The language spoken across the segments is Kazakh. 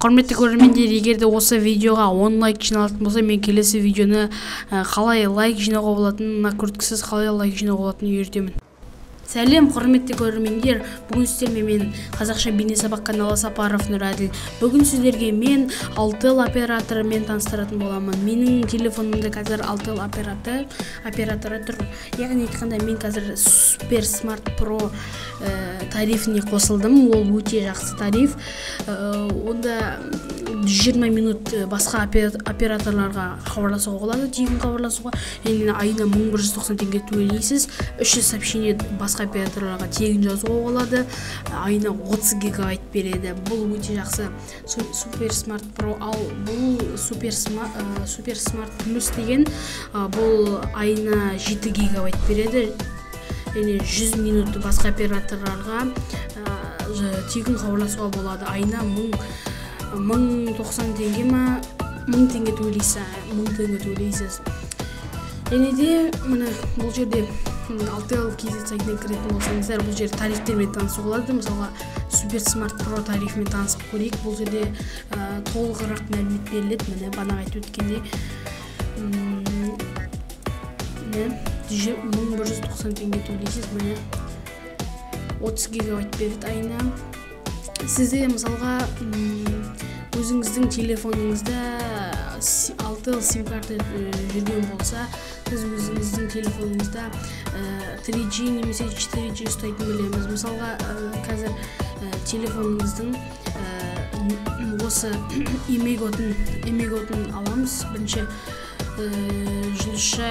Құрметті көрермендер, егерде осы видеоға 10 лайк жиналатын болса, мен келесі видеоны қалай лайк жинауға болатынын, көрсеткісіз қалай лайк жинауға болатынын үйретемін. Сәлем, құрметті көрермендер. Бүгін сіздермен мен қазақша бейнесабақ каналы Сапаров Нұрәділ. Бүгін сіздерге мен Алтел операторымен таныстыратын боламын. Менің телефонымда қазір Алтел операторы тұр. Яғни айтқанда мен қазір Super Smart Pro тарифіне қосылдым. Ол өте жақсы тариф. Онда 20 минут басқа операторларға хабарласуға болады, тегін хабарласуға. Яғни айына 1190 теңге төлейсіз. 300 сообщение басқа операторларға тегін жазуға болады. Айына 30 гигабайт береді. Бұл өте жақсы Super Smart Pro. Ал бұл Super Smart Plus деген бұл айына 7 гигабайт береді. Яғни 100 минут басқа операторларға тегін хабарласуға болады. Айына 1090 теңге ма, 1000 теңге төлейсіз. Және де міне бұл жерде Алтел KZ сайтына кіретін болсаңыздар, бұл жерде тарифтермен танысуға болады. Мысалға Super Smart Pro тарифімен танысып көрейік. Бұл жерде толығырақ мәлімет беріледі. Міне бағана айтып өткендей 1190 теңге төлейсіз. Міне 30 гигабайт береді айына. Сізде мысалға өзіңіздің телефоныңызда Алтел сим-карта жүрген болса, сіз өзіңіздің телефоныңызда 3G немесе 4G ұстайтын білеміз. Мысалға қазір телефоныңыздың осы эмеготын аламыз. Бірінші жұлдызша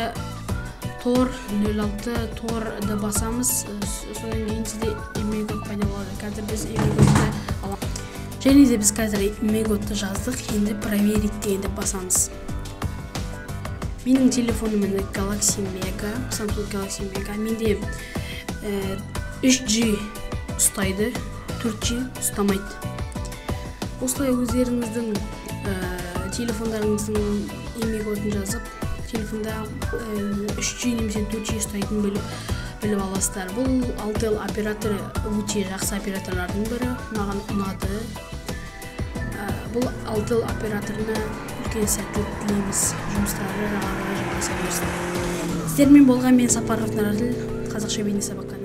Тор 06 Торды басамыз. Содан кейін сізде эмегот пайда болады. Қазір біз эмеготты аламыз. Және де біз қазір эмеготты жаздық. Енді проверить дегенде басамыз. Менің телефоным Galaxy Mega, Samsung Galaxy Mega. Менде 3G ұстайды, 4G ұстамайды. Осылай өздеріңіздің телефондарыңыздың эмеготын жазып, телефонда 3G немесе 4G ұстайтын біліп аласыздар. Бұл Алтел операторы өте жақсы операторлардың бірі, маған ұнады. Бұл Алтел операторына үлкен сәттілік тілейміз. Жұмыстары жалғаса берсін. Сіздермен болған мен Сапаров Нұрәділ, қазақша бейнесабақ.